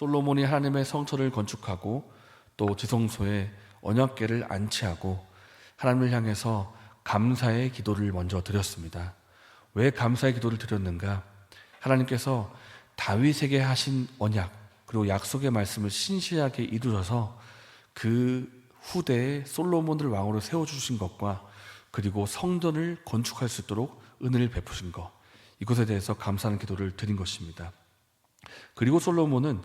솔로몬이 하나님의 성전을 건축하고 또 지성소에 언약궤를 안치하고 하나님을 향해서 감사의 기도를 먼저 드렸습니다. 왜 감사의 기도를 드렸는가? 하나님께서 다윗에게 하신 언약 그리고 약속의 말씀을 신실하게 이루셔서 그 후대에 솔로몬을 왕으로 세워주신 것과 그리고 성전을 건축할 수 있도록 은혜를 베푸신 것, 이것에 대해서 감사하는 기도를 드린 것입니다. 그리고 솔로몬은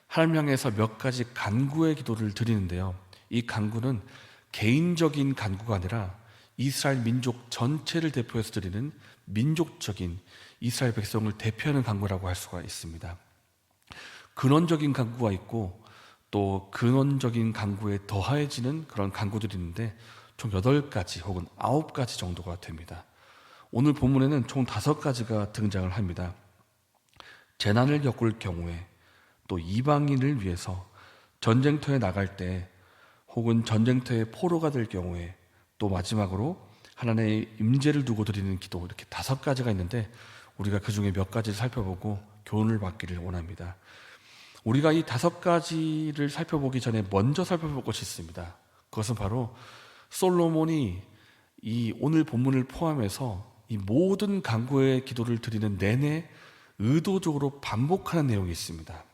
하나님 향해서 몇 가지 간구의 기도를 드리는데요, 이 간구는 개인적인 간구가 아니라 이스라엘 민족 전체를 대표해서 드리는 민족적인 이스라엘 백성을 대표하는 간구라고 할 수가 있습니다. 근원적인 간구가 있고 또 근원적인 간구에 더해지는 그런 간구들이 있는데 총 8가지 혹은 9가지 정도가 됩니다. 오늘 본문에는 총 5가지가 등장을 합니다. 재난을 겪을 경우에, 또 이방인을 위해서 전쟁터에 나갈 때, 혹은 전쟁터에 포로가 될 경우에, 또 마지막으로 하나님의 임재를 두고 드리는 기도, 이렇게 5가지가 있는데 우리가 그 중에 몇 가지를 살펴보고 교훈을 받기를 원합니다. 우리가 이 5가지를 살펴보기 전에 먼저 살펴볼 것이 있습니다. 그것은 바로 솔로몬이 이 오늘 본문을 포함해서 이 모든 간구의 기도를 드리는 내내 의도적으로 반복하는 내용이 있습니다.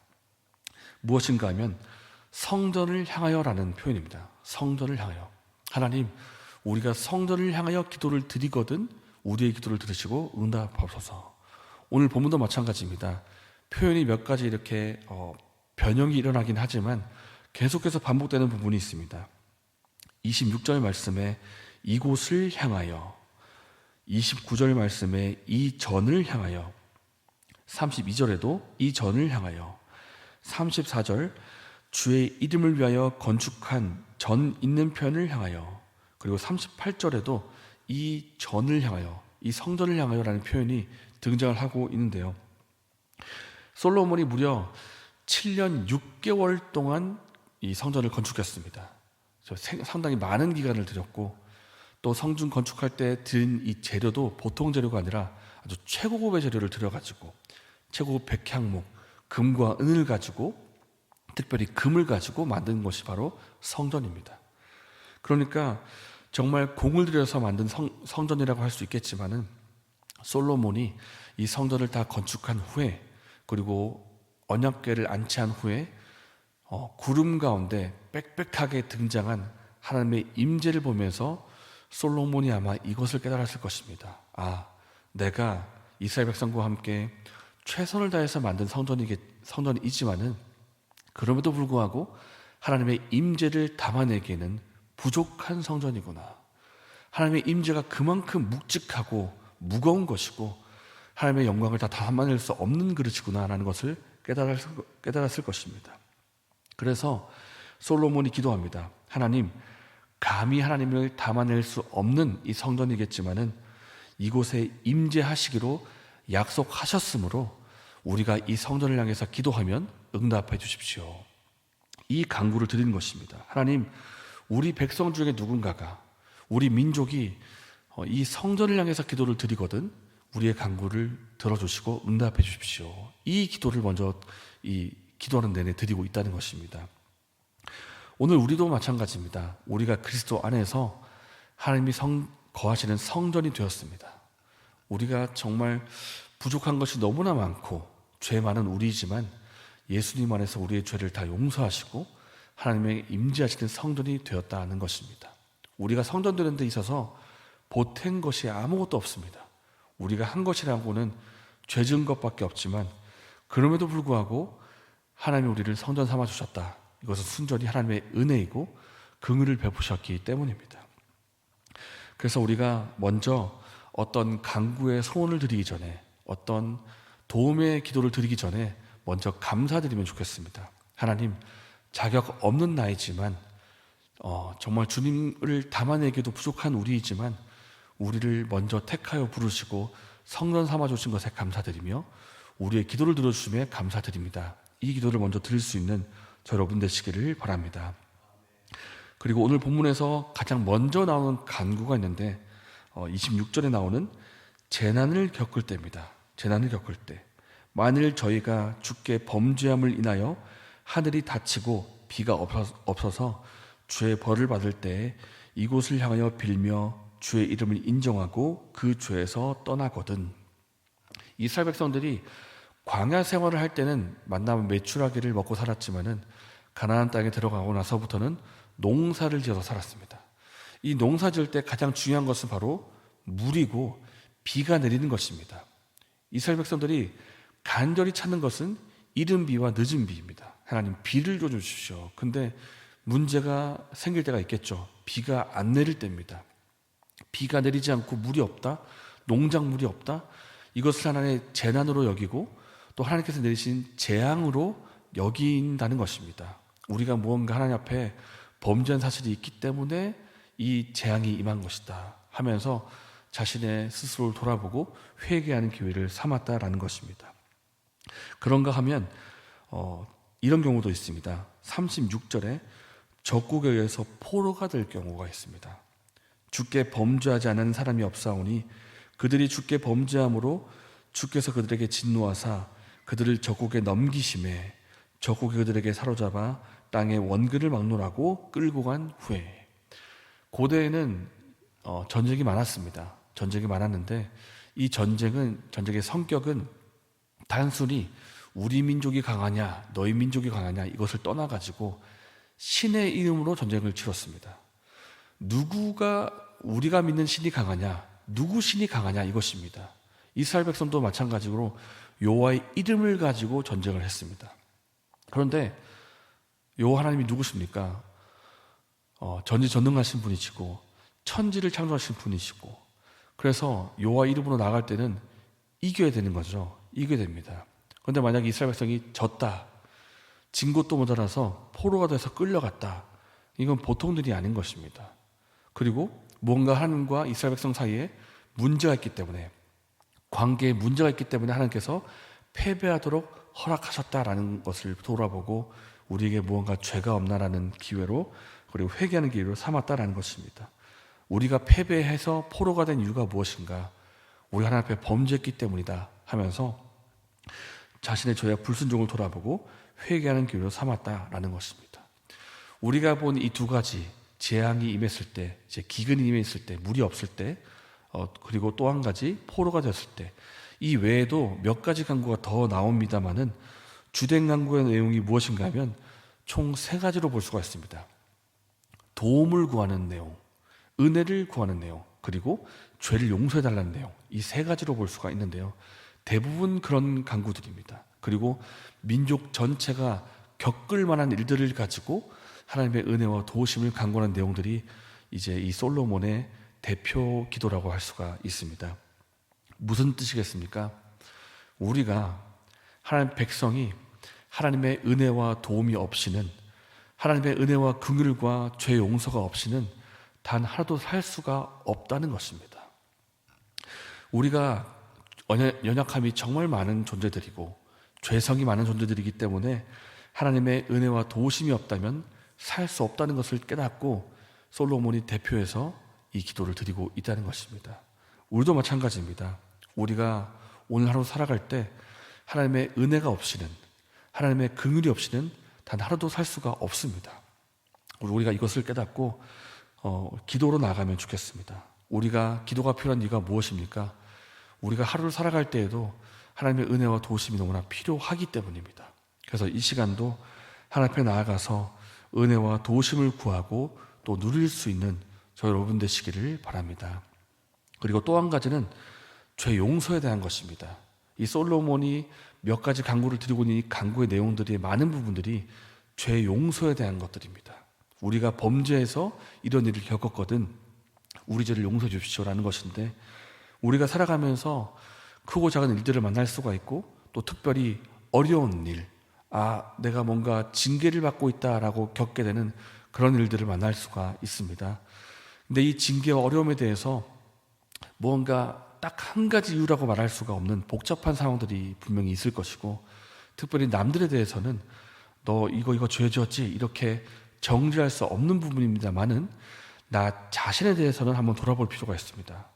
무엇인가 하면 성전을 향하여라는 표현입니다. 성전을 향하여. 하나님, 우리가 성전을 향하여 기도를 드리거든 우리의 기도를 들으시고 응답하소서. 오늘 본문도 마찬가지입니다. 표현이 몇 가지 이렇게 변형이 일어나긴 하지만 계속해서 반복되는 부분이 있습니다. 26절 말씀에 이곳을 향하여, 29절 말씀에 이 전을 향하여, 32절에도 이 전을 향하여, 34절 주의 이름을 위하여 건축한 전 있는 편을 향하여, 그리고 38절에도 이 전을 향하여, 이 성전을 향하여라는 표현이 등장을 하고 있는데요, 솔로몬이 무려 7년 6개월 동안 이 성전을 건축했습니다. 상당히 많은 기간을 들였고, 또 성전 건축할 때 든 이 재료도 보통 재료가 아니라 아주 최고급의 재료를 들여가지고 최고급 백향목, 금과 은을 가지고, 특별히 금을 가지고 만든 것이 바로 성전입니다. 그러니까 정말 공을 들여서 만든 성전이라고 할 수 있겠지만은, 솔로몬이 이 성전을 다 건축한 후에, 그리고 언약궤를 안치한 후에 구름 가운데 빽빽하게 등장한 하나님의 임재를 보면서 솔로몬이 아마 이것을 깨달았을 것입니다. 아, 내가 이스라엘 백성과 함께 최선을 다해서 만든 성전이지만은 그럼에도 불구하고 하나님의 임재를 담아내기에는 부족한 성전이구나. 하나님의 임재가 그만큼 묵직하고 무거운 것이고 하나님의 영광을 다 담아낼 수 없는 그릇이구나라는 것을 깨달았을 것입니다. 그래서 솔로몬이 기도합니다. 하나님, 감히 하나님을 담아낼 수 없는 이 성전이겠지만은 이곳에 임재하시기로 약속하셨으므로 우리가 이 성전을 향해서 기도하면 응답해 주십시오. 이 간구를 드리는 것입니다. 하나님, 우리 백성 중에 누군가가, 우리 민족이 이 성전을 향해서 기도를 드리거든 우리의 간구를 들어주시고 응답해 주십시오. 이 기도를 먼저 이 기도하는 내내 드리고 있다는 것입니다. 오늘 우리도 마찬가지입니다. 우리가 그리스도 안에서 하나님이 거하시는 성전이 되었습니다. 우리가 정말 부족한 것이 너무나 많고 죄 많은 우리이지만 예수님 안에서 우리의 죄를 다 용서하시고 하나님의 임재하시는 성전이 되었다는 것입니다. 우리가 성전 되는 데 있어서 보탠 것이 아무것도 없습니다. 우리가 한 것이라고는 죄 지은 것밖에 없지만 그럼에도 불구하고 하나님이 우리를 성전 삼아 주셨다. 이것은 순전히 하나님의 은혜이고 긍휼을 베푸셨기 때문입니다. 그래서 우리가 먼저 어떤 간구의 소원을 드리기 전에, 어떤 도움의 기도를 드리기 전에 먼저 감사드리면 좋겠습니다. 하나님, 자격 없는 나이지만 정말 주님을 담아내기도 부족한 우리이지만 우리를 먼저 택하여 부르시고 성전 삼아 주신 것에 감사드리며 우리의 기도를 들어주심에 감사드립니다. 이 기도를 먼저 드릴 수 있는 저 여러분 되시기를 바랍니다. 그리고 오늘 본문에서 가장 먼저 나오는 간구가 있는데 26절에 나오는 재난을 겪을 때입니다. 재난을 겪을 때, 만일 저희가 주께 범죄함을 인하여 하늘이 닫히고 비가 없어서 주의 벌을 받을 때에 이곳을 향하여 빌며 주의 이름을 인정하고 그 죄에서 떠나거든. 이스라엘 백성들이 광야 생활을 할 때는 만나면 메추라기를 먹고 살았지만은 가나안 땅에 들어가고 나서부터는 농사를 지어서 살았습니다. 이 농사 지을 때 가장 중요한 것은 바로 물이고 비가 내리는 것입니다. 이스라엘 백성들이 간절히 찾는 것은 이른 비와 늦은 비입니다. 하나님, 비를 줘 주십시오. 근데 문제가 생길 때가 있겠죠. 비가 안 내릴 때입니다. 비가 내리지 않고 물이 없다, 농작물이 없다, 이것을 하나님의 재난으로 여기고 또 하나님께서 내리신 재앙으로 여긴다는 것입니다. 우리가 무언가 하나님 앞에 범죄한 사실이 있기 때문에 이 재앙이 임한 것이다 하면서 자신의 스스로를 돌아보고 회개하는 기회를 삼았다라는 것입니다. 그런가 하면 이런 경우도 있습니다. 36절에 적국에 의해서 포로가 될 경우가 있습니다. 주께 범죄하지 않은 사람이 없사오니 그들이 주께 범죄함으로 주께서 그들에게 진노하사 그들을 적국에 넘기심에 적국이 그들에게 사로잡아 땅의 원근을 막론하고 끌고 간 후에. 고대에는 전쟁이 많았습니다. 전쟁이 많았는데 이 전쟁의 성격은 단순히 우리 민족이 강하냐 너희 민족이 강하냐 이것을 떠나가지고 신의 이름으로 전쟁을 치렀습니다. 누구가 우리가 믿는 신이 강하냐, 누구 신이 강하냐 이것입니다. 이스라엘 백성도 마찬가지로 여호와의 이름을 가지고 전쟁을 했습니다. 그런데 여호와 하나님이 누구십니까? 전지전능하신 분이시고 천지를 창조하신 분이시고, 그래서 여호와 이름으로 나갈 때는 이겨야 되는 거죠. 이겨야 됩니다. 그런데 만약에 이스라엘 백성이 졌다, 진 것도 모자라서 포로가 돼서 끌려갔다, 이건 보통 일이 아닌 것입니다. 그리고 무언가 하나님과 이스라엘 백성 사이에 문제가 있기 때문에, 관계에 문제가 있기 때문에 하나님께서 패배하도록 허락하셨다라는 것을 돌아보고 우리에게 무언가 죄가 없나라는 기회로, 그리고 회개하는 기회로 삼았다라는 것입니다. 우리가 패배해서 포로가 된 이유가 무엇인가? 우리 하나님 앞에 범죄했기 때문이다 하면서 자신의 죄와 불순종을 돌아보고 회개하는 기회로 삼았다라는 것입니다. 우리가 본 이 두 가지, 재앙이 임했을 때, 이제 기근이 임했을 때, 물이 없을 때, 그리고 또 한 가지 포로가 됐을 때, 이 외에도 몇 가지 강구가 더 나옵니다만은 주된 강구의 내용이 무엇인가 하면 총 3가지로 볼 수가 있습니다. 도움을 구하는 내용, 은혜를 구하는 내용, 그리고 죄를 용서해달라는 내용, 이 3가지로 볼 수가 있는데요. 대부분 그런 강구들입니다. 그리고 민족 전체가 겪을 만한 일들을 가지고 하나님의 은혜와 도우심을 강구하는 내용들이 이제 이 솔로몬의 대표 기도라고 할 수가 있습니다. 무슨 뜻이겠습니까? 우리가 하나님 백성이 하나님의 은혜와 도움이 없이는, 하나님의 은혜와 긍휼과 죄 용서가 없이는 단 하나도 살 수가 없다는 것입니다. 우리가 연약함이 정말 많은 존재들이고 죄성이 많은 존재들이기 때문에 하나님의 은혜와 도우심이 없다면 살 수 없다는 것을 깨닫고 솔로몬이 대표해서 이 기도를 드리고 있다는 것입니다. 우리도 마찬가지입니다. 우리가 오늘 하루 살아갈 때 하나님의 은혜가 없이는, 하나님의 긍휼이 없이는 단 하루도 살 수가 없습니다. 우리가 이것을 깨닫고 기도로 나가면 좋겠습니다. 우리가 기도가 필요한 이유가 무엇입니까? 우리가 하루를 살아갈 때에도 하나님의 은혜와 도우심이 너무나 필요하기 때문입니다. 그래서 이 시간도 하나님 앞에 나아가서 은혜와 도우심을 구하고 또 누릴 수 있는 저 여러분 되시기를 바랍니다. 그리고 또 한 가지는 죄 용서에 대한 것입니다. 이 솔로몬이 몇 가지 강구를 드리고 있는 이 강구의 내용들이 많은 부분들이 죄 용서에 대한 것들입니다. 우리가 범죄해서 이런 일을 겪었거든, 우리 죄를 용서해 주십시오라는 것인데, 우리가 살아가면서 크고 작은 일들을 만날 수가 있고 또 특별히 어려운 일, 내가 뭔가 징계를 받고 있다라고 겪게 되는 그런 일들을 만날 수가 있습니다. 근데 이 징계와 어려움에 대해서 뭔가 딱 한 가지 이유라고 말할 수가 없는 복잡한 상황들이 분명히 있을 것이고, 특별히 남들에 대해서는 너 이거 죄 지었지 이렇게 정죄할 수 없는 부분입니다만은 나 자신에 대해서는 한번 돌아볼 필요가 있습니다.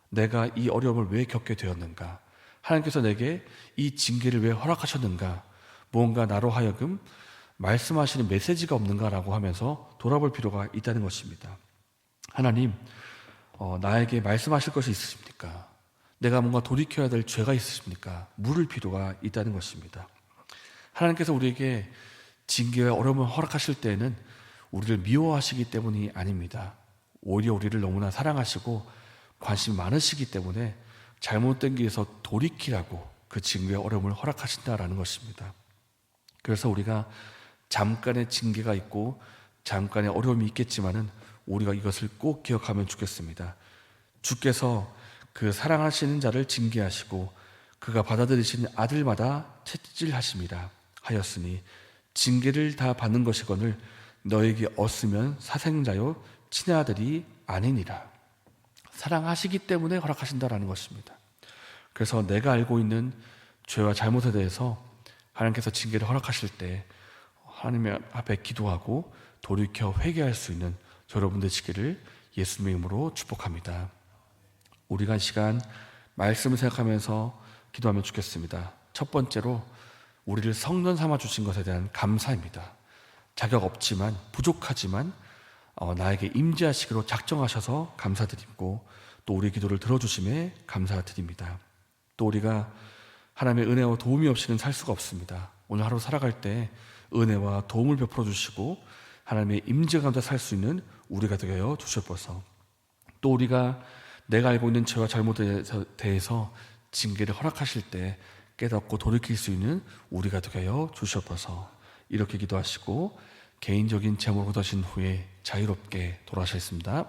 내가 이 어려움을 왜 겪게 되었는가? 하나님께서 내게 이 징계를 왜 허락하셨는가? 무언가 나로 하여금 말씀하시는 메시지가 없는가라고 하면서 돌아볼 필요가 있다는 것입니다. 하나님, 나에게 말씀하실 것이 있으십니까? 내가 뭔가 돌이켜야 될 죄가 있으십니까? 물을 필요가 있다는 것입니다. 하나님께서 우리에게 징계와 어려움을 허락하실 때에는 우리를 미워하시기 때문이 아닙니다. 오히려 우리를 너무나 사랑하시고 관심이 많으시기 때문에 잘못된 길에서 돌이키라고 그 징계와 어려움을 허락하신다라는 것입니다. 그래서 우리가 잠깐의 징계가 있고 잠깐의 어려움이 있겠지만은 우리가 이것을 꼭 기억하면 좋겠습니다. 주께서 그 사랑하시는 자를 징계하시고 그가 받아들이시는 아들마다 채찍질하심이라 하였으니 징계를 다 받는 것이거늘 너에게 얻으면 사생자요 친의 아들이 아니니라. 사랑하시기 때문에 허락하신다라는 것입니다. 그래서 내가 알고 있는 죄와 잘못에 대해서 하나님께서 징계를 허락하실 때 하나님 앞에 기도하고 돌이켜 회개할 수 있는 여러분들 되시기를 예수님의 이름으로 축복합니다. 우리가 이 시간 말씀을 생각하면서 기도하면 좋겠습니다. 첫 번째로 우리를 성전 삼아 주신 것에 대한 감사입니다. 자격 없지만 부족하지만 나에게 임재하시기로 작정하셔서 감사드리고 또 우리 기도를 들어주심에 감사드립니다. 또 우리가 하나님의 은혜와 도움이 없이는 살 수가 없습니다. 오늘 하루 살아갈 때 은혜와 도움을 베풀어 주시고 하나님의 임재 가운데 살 수 있는 우리가 되게 하여 주시옵소서. 또 우리가 내가 알고 있는 죄와 잘못에 대해서 징계를 허락하실 때 깨닫고 돌이킬 수 있는 우리가 되게 하여 주시옵소서. 이렇게 기도하시고 개인적인 제목을 얻으신 후에 자유롭게 돌아가셨습니다.